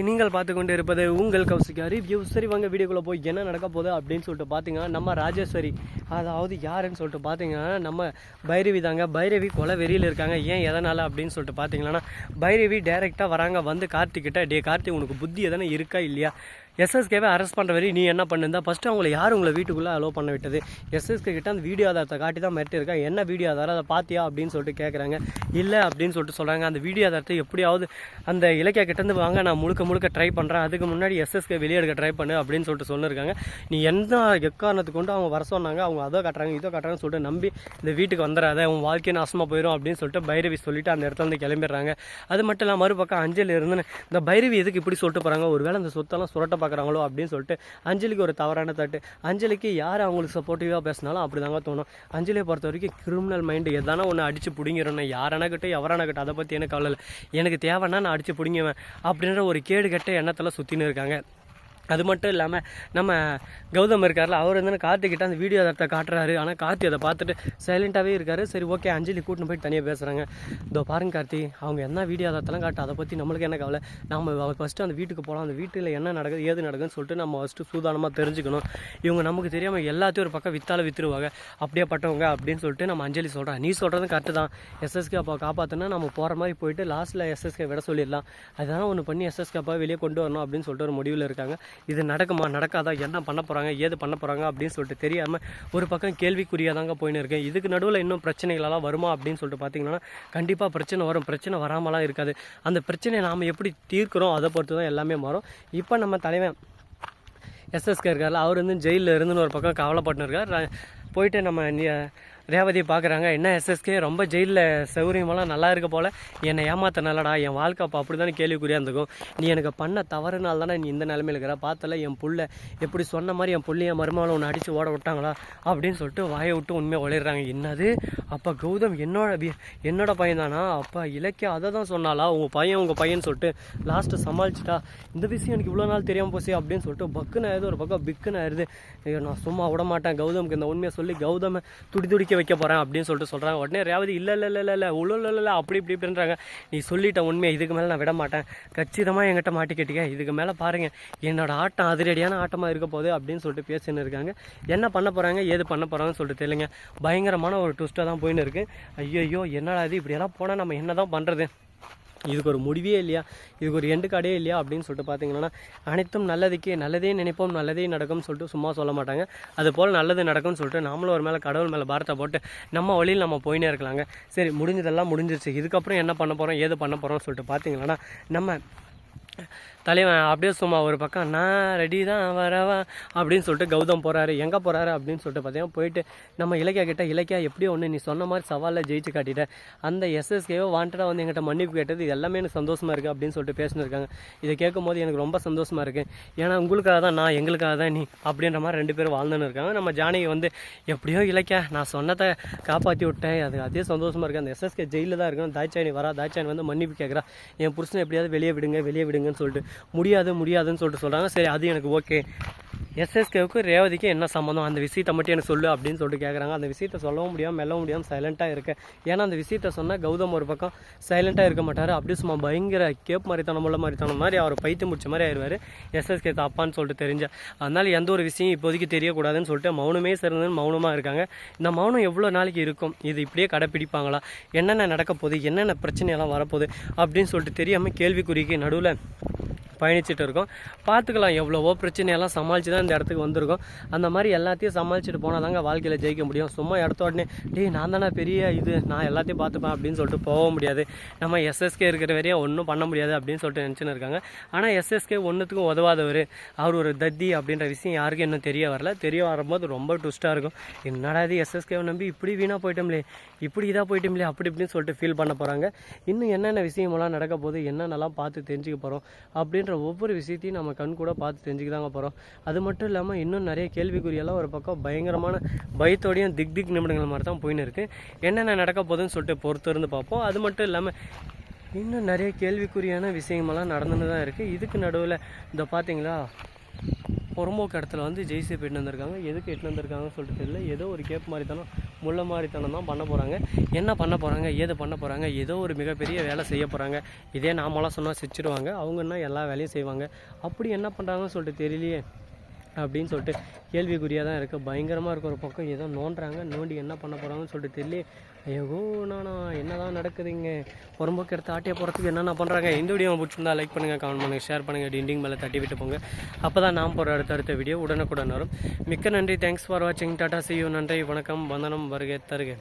நீங்கள் பார்த்து கொண்டு இருப்பது உங்கள் கௌசிகா ரிவ்யூ. சரி வாங்க வீடியோக்குள்ளே போய் என்ன நடக்க போகுது அப்படின்னு சொல்லிட்டு பார்த்தீங்கன்னா, நம்ம ராஜேஸ்வரி அதாவது யாருன்னு சொல்லிட்டு பார்த்தீங்கன்னா நம்ம பைரவி தாங்க. பைரவி கொலை வெறியில் இருக்காங்க. ஏன் எதனால் அப்படின்னு சொல்லிட்டு பார்த்தீங்கன்னா, பைரவி டைரெக்டாக வராங்க வந்து கார்த்திக்கிட்ட, டே கார்த்திக் உனக்கு புத்தி எதனா இருக்கா இல்லையா, எஸ்எஸ்கேவை அரெஸ்ட் பண்ணுற வரை நீ என்ன பண்ணுந்தா, ஃபஸ்ட்டு அவங்களை யார் உங்களை வீட்டுக்குள்ளே அலோவ் பண்ண விட்டது, எஸ்எஸ்கே கிட்ட அந்த வீடியோ ஆதாரத்தை காட்டி தான் மிரட்டிருக்கா, என்ன வீடியோ ஆதாரம் அதை பார்த்தியா அப்படின்னு சொல்லிட்டு கேட்குறாங்க. இல்லை அப்படின்னு சொல்லிட்டு சொல்கிறாங்க. அந்த வீடியோ ஆதாரத்தை எப்படியாவது அந்த இலக்கிய கிட்டேருந்து வாங்க, நான் முழுக்க ட்ரை பண்ணுறேன், அதுக்கு முன்னாடி எஸ்எஸ்கே வெளியே எடுக்க ட்ரை பண்ணு அப்படின்னு சொல்லிட்டு சொன்னிருக்காங்க. நீ எந்த எக்காரணத்துக்கு கொண்டு அவங்க வர சொன்னாங்க, அவங்க அதை காட்டுறாங்க இதோ காட்டுறாங்கன்னு சொல்லிட்டு நம்பி இந்த வீட்டுக்கு வந்துடாத, உன் வாழ்க்கையை நாசமாக போயிடும் அப்படின்னு சொல்லிட்டு பைரவி சொல்லிட்டு அந்த இடத்துல வந்து கிளம்பிடுறாங்க. அது மட்டும் இல்லாமல் மறுபக்கம் அஞ்சலி இருந்து இந்த பைரவி எதுக்கு இப்படி சொல்லிட்டு போகிறாங்க, ஒருவேளை அந்த சொத்தெல்லாம் சுரட்ட பார்க்குறாங்களோ அப்படின்னு சொல்லிட்டு அஞ்சலிக்கு ஒரு தவறான தட்டு. அஞ்சலிக்கு யார் அவங்களுக்கு சப்போர்ட்டிவாக பேசினாலும் அப்படி தாங்க தோணும். அஞ்சலியை பொறுத்த வரைக்கும் கிரிமினல் மைண்டு, எதானா ஒன்று அடித்து பிடிங்கிறோன்னு, யாரானக்கிட்ட எவரானக்கிட்ட அதை பற்றி எனக்கு கவலை இல்லை, எனக்கு தேவைன்னா நான் அடித்து பிடிங்குவேன் அப்படின்ற ஒரு கேடு கட்ட எண்ணத்தில் சுற்றின்னு இருக்காங்க. அது மட்டும் இல்லாமல் நம்ம கௌதம் இருக்கார்ல, அவர் வந்து கார்த்திக்கிட்ட அந்த வீடியோ ஆதாரத்தை காட்டுறாரு. ஆனால் கார்த்தி அதை பார்த்துட்டு சைலண்ட்டாகவே இருக்காரு. சரி ஓகே, அஞ்சலி கூட்டின்னு போய் தனியாக பேசுகிறாங்க. இதோ பாருங்க கார்த்தி, அவங்க என்ன வீடியோ ஆதாரத்தெல்லாம் காட்டு, அதை பற்றி நம்மளுக்கு என்ன கவலை, நம்ம ஃபஸ்ட்டு அந்த வீட்டுக்கு போகலாம், அந்த வீட்டில் என்ன நடக்குது ஏது நடக்குதுன்னு சொல்லிட்டு நம்ம ஃபஸ்ட்டு சூதானமாக தெரிஞ்சுக்கணும். இவங்க நமக்கு தெரியாமல் எல்லாத்தையும் ஒரு பக்கம் விற்றுருவாங்க அப்படியே பட்டவங்க அப்படின்னு சொல்லிட்டு நம்ம அஞ்சலி சொல்கிறேன். நீ சொல்கிறது கரெக்டு தான், எஸ்எஸ்கே அப்பா காப்பாற்றினா நம்ம போகிற மாதிரி போயிட்டு லாஸ்ட்டில் எஸ்எஸ்கே விட சொல்லிடலாம், அதெல்லாம் ஒன்று பண்ணி எஸ்எஸ்கே அப்பா வெளியே கொண்டு வரணும் அப்படின்னு சொல்லிட்டு ஒரு முடிவில் இருக்காங்க. இது நடக்குமா நடக்காதா, என்ன பண்ண போகிறாங்க ஏது பண்ண போகிறாங்க அப்படின்னு சொல்லிட்டு தெரியாமல் ஒரு பக்கம் கேள்விக்குறியாக தாங்க போயின்னு இருக்கேன். இதுக்கு நடுவில் இன்னும் பிரச்சனைகளெல்லாம் வருமா அப்படின்னு சொல்லிட்டு பார்த்தீங்கன்னா, கண்டிப்பாக பிரச்சனை வரும். பிரச்சனை வராமலாம் இருக்காது. அந்த பிரச்சனையை நாம் எப்படி தீர்க்கிறோம் அதை பொறுத்து தான் எல்லாமே மாறும். இப்போ நம்ம தலைவன் எஸ்எஸ்கே இருக்கார்ல, அவர் வந்து ஜெயிலில் இருந்துன்னு ஒரு பக்கம் கவலைப்பட்டு இருக்கார். போயிட்டு நம்ம ரேவதியை பார்க்குறாங்க. என்ன எஸ்எஸ்கே ரொம்ப ஜெயிலில் சௌகரியமெல்லாம் நல்லா இருக்க போல், என்னை ஏமாத்த நல்லடா, என் வாழ்க்கை அப்போ அப்படி தானே கேள்விக்குறியாக இருந்துக்கும், நீ எனக்கு பண்ண தவறுனால தானே நீ இந்த நிலைமையில் இருக்கிற, பார்த்தல என் புள்ள எப்படி சொன்ன மாதிரி என் புள்ளைய மருமகளை ஒன்று அடித்து ஓட விட்டாங்களா அப்படின்னு சொல்லிட்டு வாயை விட்டு உண்மையாக ஒளிடுறாங்க. என்னது அப்போ கௌதம் என்னோட பையன் தானா, அப்போ இலக்கியா அதை தான் சொன்னாலா, உங்கள் பையன் சொல்லிட்டு லாஸ்ட்டு சமாளிச்சிட்டா, இந்த விஷயம் எனக்கு இவ்வளோ நாள் தெரியாமல் போச்சு அப்படின்னு சொல்லிட்டு பக்குன்னு ஆயிடுது. ஒரு பக்கம் பிக்குன்னு ஆயிடுது. நான் சும்மா விட மாட்டேன், கௌதமுக்கு இந்த உண்மையை சொல்லி கௌதமை துடிக்க வைக்க போகிறேன் அப்படின்னு சொல்லிட்டு சொல்கிறாங்க. உடனே ரேவதி இல்லை உள்ள அப்படி இப்படின்றாங்க. நீ சொல்லிட்ட உண்மையை இதுக்கு மேலே நான் விட மாட்டேன், கச்சிதமாக என்கிட்ட மாட்டிக்கிட்டீங்க, இதுக்கு மேலே பாருங்கள் என்னோட ஆட்டம் அதிரடியான ஆட்டமாக இருக்க போகுது அப்படின்னு சொல்லிட்டு பேசின்னு இருக்காங்க. என்ன பண்ண போகிறாங்க ஏது பண்ண போகிறாங்கன்னு சொல்லிட்டு தெரியலைங்க. பயங்கரமான ஒரு ட்விஸ்ட்டாக தான் போயின்னு இருக்குது. ஐயோ என்னடா இது, இப்படியெல்லாம் போனால் நம்ம என்ன தான் பண்ணுறது, இதுக்கு ஒரு முடிவே இல்லையா, இதுக்கு ஒரு எண்டு காடே இல்லையா அப்படின்னு சொல்லிட்டு பார்த்தீங்கன்னா, அனைத்தும் நல்லதே நினைப்போம் நல்லதே நடக்கும்னு சொல்லிட்டு சும்மா சொல்ல மாட்டாங்க. அது போல் நல்லது நடக்கும்னு சொல்லிட்டு நாமளும் ஒரு மேலே கடவுள் மேலே பாரத்தை போட்டு நம்ம வழியில் நம்ம போயினே இருக்கலாங்க. சரி முடிஞ்சதெல்லாம் முடிஞ்சிருச்சு, இதுக்கப்புறம் என்ன பண்ண போகிறோம் ஏது பண்ண போகிறோம்னு சொல்லிட்டு பார்த்தீங்கன்னா, நம்ம தலைவன் அப்படியே சும்மா ஒரு பக்கம் நான் ரெடி தான் வரவா அப்படின்னு சொல்லிட்டு கௌதம் போகிறாரு. எங்கே போகிறாரு அப்படின்னு சொல்லிட்டு பார்த்தீங்கன்னா, போயிட்டு நம்ம இலக்கியா கிட்ட, இலக்கியா எப்படியோ ஒன்று நீ சொன்ன மாதிரி சவாலில் ஜெயிச்சு காட்டிட்டேன், அந்த எஸ்எஸ்கேவோ வாண்டடாக வந்து எங்கிட்ட மன்னிப்பு கேட்டது, இது எல்லாமே எனக்கு சந்தோஷமாக இருக்குது அப்படின்னு சொல்லிட்டு பேசினிருக்காங்க. இதை கேட்கும் போது எனக்கு ரொம்ப சந்தோஷமாக இருக்குது. ஏன்னா உங்களுக்காக தான் நான், எங்களுக்காக தான் நீ அப்படின்ற மாதிரி ரெண்டு பேரும் வாழ்ந்துன்னு இருக்காங்க. நம்ம ஜானகி வந்து எப்படியோ இலக்கியா நான் சொன்னதை காப்பாற்றி விட்டேன், அது அதே சந்தோஷமாக இருக்குது. அந்த எஸ்எஸ்கே ஜெயிலில் தான் இருக்கணும், தாய்ச்சானி வந்து மன்னிப்பு கேட்குறா, என் புருஷனை எப்படியாவது வெளியே விடுங்கன்னு சொல்லிட்டு முடியாதுன்னு சொல்லிட்டு சொல்கிறாங்க. சரி அது எனக்கு ஓகே, எஸ்எஸ்கேவுக்கு ரேவதிக்கு என்ன சம்மந்தம், அந்த விஷயத்தை மட்டும் எனக்கு சொல்லு அப்படின்னு சொல்லிட்டு கேட்குறாங்க. அந்த விஷயத்தை சொல்லவும் முடியாமல் மெல்லவும் முடியாமல் சைலண்ட்டாக இருக்கேன். ஏன்னா அந்த விஷயத்தை சொன்னால் கௌதம் ஒரு பக்கம் சைலண்ட்டாக இருக்க மாட்டார், அப்படியே சும்மா பயங்கர கேப் மாதிரி அவர் பைத்தியம் முடிச்ச மாதிரி ஆயிடுவார் எஸ்எஸ்கே தப்பான்னு சொல்லிட்டு தெரிஞ்ச. அதனால் எந்த ஒரு விஷயம் இப்போதைக்கு தெரியக்கூடாதுன்னு சொல்லிட்டு மௌனமே சிறந்ததுன்னு மௌனமாக இருக்காங்க. இந்த மௌனம் எவ்வளோ நாளைக்கு இருக்கும், இது இப்படியே கடைப்பிடிப்பாங்களா, என்னென்ன நடக்க போகுது, என்னென்ன பிரச்சனையெல்லாம் வரப்போகுது அப்படின்னு சொல்லிட்டு தெரியாமல் கேள்விக்குறிக்கு நடுவில் பயணிச்சுட்டு இருக்கோம். பார்த்துக்கலாம், எவ்வளவோ பிரச்சனையெல்லாம் சமாளித்து தான் இந்த இடத்துக்கு வந்திருக்கோம். அந்த மாதிரி எல்லாத்தையும் சமாளிச்சுட்டு போனால் தாங்க வாழ்க்கையில் ஜெயிக்க முடியும். சும்மா இடத்த உடனே நான் தானே பெரிய நான் எல்லாத்தையும் பார்த்துப்பேன் அப்படின்னு சொல்லிட்டு போக முடியாது. நம்ம எஸ்எஸ்கே இருக்கிற வரையும் ஒன்றும் பண்ண முடியாது அப்படின்னு சொல்லிட்டு நினச்சின்னு இருக்காங்க. ஆனால் எஸ்எஸ்கே ஒன்றுத்துக்கும் உதவாதவர், அவர் ஒரு தத்தி அப்படின்ற விஷயம் யாருக்கும் இன்னும் தெரிய வரல. தெரிய வரும்போது ரொம்ப ட்விஸ்ட்டாக இருக்கும். என்னடா இது எஸ்எஸ்கேவை நம்பி இப்படி வீணாக போயிட்டோம்லே, இப்படி இதாக போயிட்டோம்லே அப்படி இப்படின்னு சொல்லிட்டு ஃபீல் பண்ண போகிறாங்க. இன்னும் என்னென்ன விஷயமெல்லாம் நடக்க போகுது, என்னென்னலாம் பார்த்து தெரிஞ்சுக்க போகிறோம் அப்படின்ற ஒவ்வொரு விஷயத்தையும் நம்ம கண் கூட பார்த்து தெரிஞ்சுக்கதாங்க போகிறோம். அது மட்டும் இல்லாமல் இன்னும் நிறைய கேள்விக்குறியெல்லாம் ஒரு பக்கம் பயங்கரமான பயத்தோடையும் திக் நிமிடங்கள் மாதிரி தான் போயின்னு இருக்குது. என்னென்ன நடக்க போகுதுன்னு சொல்லிட்டு பொறுத்து இருந்து பார்ப்போம். அது மட்டும் இல்லாமல் இன்னும் நிறைய கேள்விக்குறியான விஷயமெல்லாம் நடந்துன்னு தான் இருக்குது. இதுக்கு நடுவில் இந்த பார்த்தீங்களா புறம்போக்கு இடத்துல வந்து ஜெய்சிபி எட்டு வந்திருக்காங்க. எதுக்கு எட்டு வந்திருக்காங்கன்னு சொல்லிட்டு தெரியல. ஏதோ ஒரு கேப் மாதிரித்தனம் முள்ள மாதிரித்தனம் தான் பண்ண போகிறாங்க. என்ன பண்ண போகிறாங்க, ஏது பண்ண போகிறாங்க, ஏதோ ஒரு மிகப்பெரிய வேலை செய்ய போகிறாங்க. இதே நாமெல்லாம் சொன்னால் செஞ்சுருவாங்க, அவங்கன்னா எல்லா வேலையும் செய்வாங்க. அப்படி என்ன பண்ணுறாங்கன்னு சொல்லிட்டு தெரியலையே அப்படின்னு சொல்லிட்டு கேள்விக்குறியாக தான் இருக்குது. பயங்கரமாக இருக்க ஒரு பக்கம் ஏதோ நோண்டுறாங்க. நோண்டி என்ன பண்ண போகிறாங்கன்னு சொல்லிட்டு தெரியல. ஐயோ நானா என்ன தான் நடக்குதுங்க. புறம்போக்கு எடுத்து ஆட்டிய போகிறதுக்கு என்னென்ன பண்ணுறாங்க. இந்த வீடியோ பிடிச்சிருந்தா லைக் பண்ணுங்கள், கமெண்ட் பண்ணுங்கள், ஷேர் பண்ணுங்கள், டிண்டிங் மேலே தட்டி விட்டு போங்க. அப்போ தான் நான் போகிற அடுத்த வீடியோ உடனுக்குடன் வரும். மிக்க நன்றி. தேங்க்ஸ் ஃபார் வாட்சிங். Tata, see you. நன்றி, வணக்கம், வந்தனம், வருகை தருக.